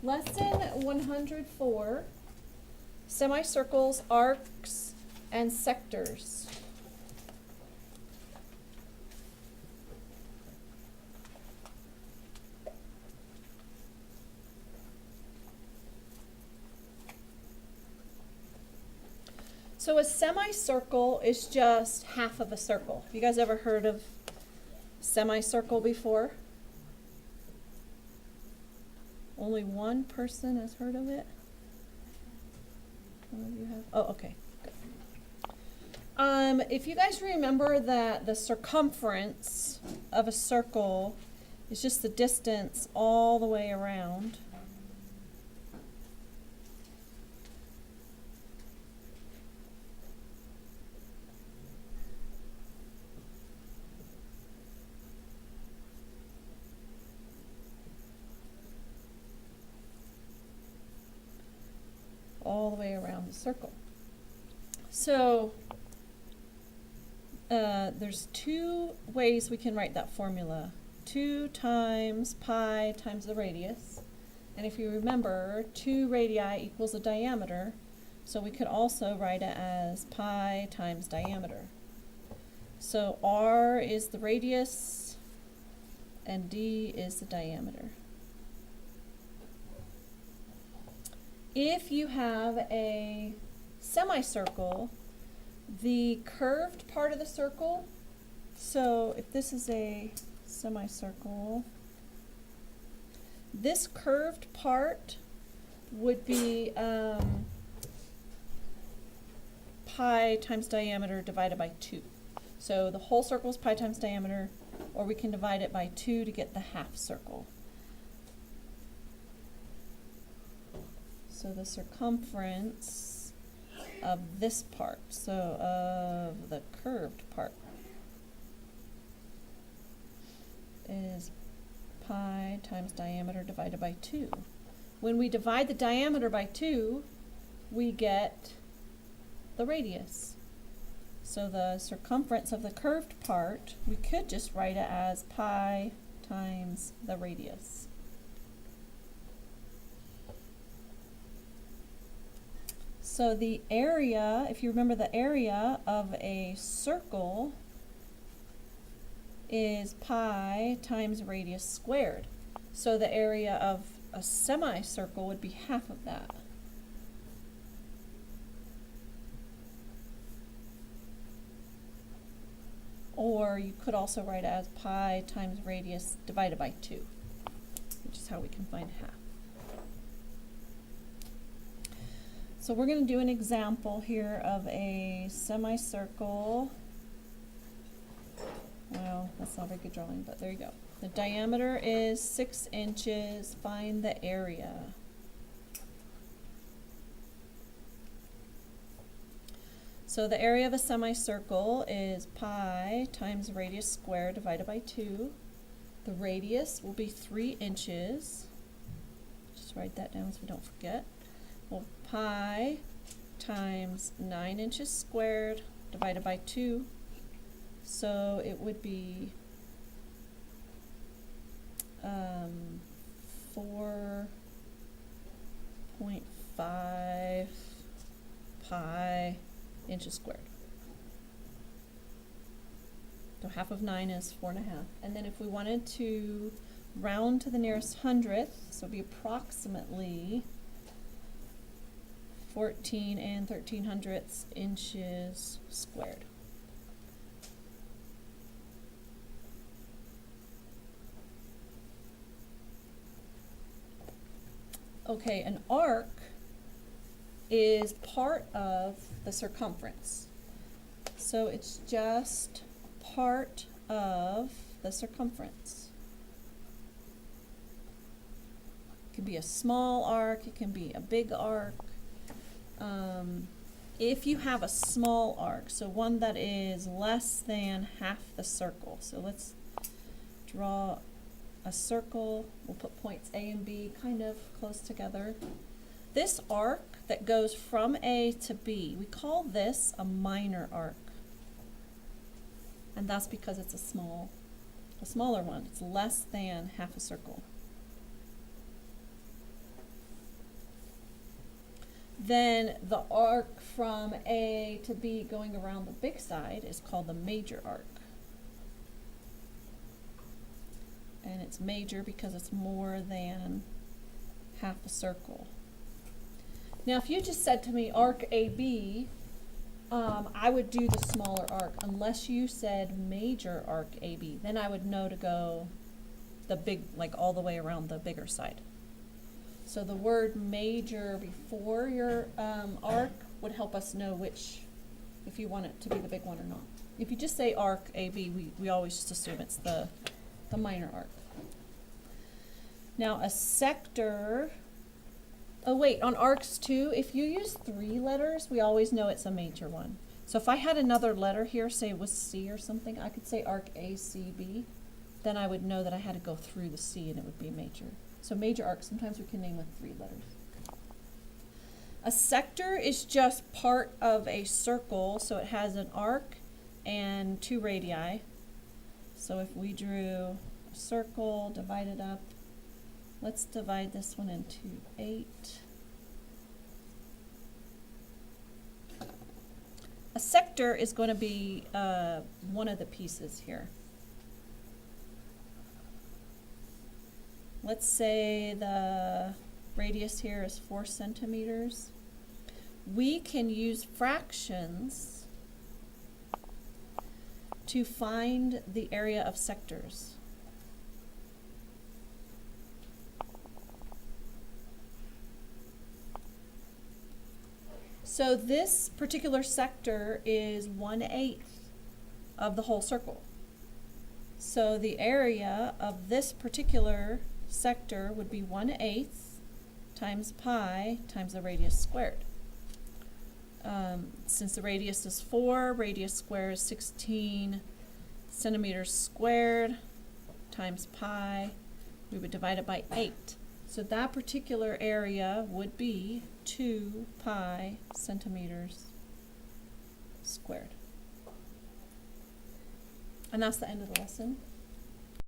Lesson 104, Semicircles, Arcs, and Sectors. So a semicircle is just half of a circle. Have you guys ever heard of semicircle before? Only one person has heard of it? One of you have? Oh, okay. Good. If you guys remember that the circumference of a circle is just the distance all the way around. All the way around the circle. So there's two ways we can write that formula. 2 times pi times the radius. And if you remember, 2 radii equals a diameter. So we could also write it as pi times diameter. So r is the radius and d is the diameter. If you have a semicircle, the curved part of the circle, so if this is a semicircle, this curved part would be pi times diameter divided by 2. So the whole circle is pi times diameter, or we can divide it by 2 to get the half circle. So the circumference of this part, so of the curved part, is pi times diameter divided by 2. When we divide the diameter by 2, we get the radius. So the circumference of the curved part, we could just write it as pi times the radius. So the area, if you remember, the area of a circle is pi times radius squared. So the area of a semicircle would be half of that. Or you could also write it as pi times radius divided by 2, which is how we can find half. So we're going to do an example here of a semicircle. Well, that's not a very good drawing, but there you go. The diameter is 6 inches. Find the area. So the area of a semicircle is pi times radius squared divided by 2. The radius will be 3 inches. Just write that down so we don't forget. Well, pi times 9 inches squared divided by 2. So it would be 4.5 pi inches squared. So half of 9 is 4.5. And then if we wanted to round to the nearest hundredth, so it would be approximately 14 13/100 inches squared. Okay, an arc is part of the circumference. So it's just part of the circumference. It can be a small arc, it can be a big arc. If you have a small arc, so one that is less than half the circle, so let's draw a circle. We'll put points A and B kind of close together. This arc that goes from A to B, we call this a minor arc. And that's because it's a smaller one. It's less than half a circle. Then the arc from A to B going around the big side is called the major arc. And it's major because it's more than half a circle. Now if you just said to me arc AB, I would do the smaller arc unless you said major arc AB. Then I would know to go the big, like all the way around the bigger side. So the word major before your arc would help us know which, if you want it to be the big one or not. If you just say arc AB, we always just assume it's the minor arc. Now a sector, oh wait, on arcs too, if you use 3 letters, we always know it's a major one. So if I had another letter here, say it was C or something, I could say arc ACB. Then I would know that I had to go through the C and it would be major. So major arc, sometimes we can name with 3 letters. A sector is just part of a circle, so it has an arc and 2 radii. So if we drew a circle, divide it up, let's divide this one into 8. A sector is going to be one of the pieces here. Let's say the radius here is 4 centimeters. We can use fractions to find the area of sectors. So this particular sector is 1/8 of the whole circle. So the area of this particular sector would be 1/8 times pi times the radius squared. Since the radius is 4, radius squared is 16 centimeters squared times pi. We would divide it by 8. So that particular area would be 2 pi centimeters squared. And that's the end of the lesson.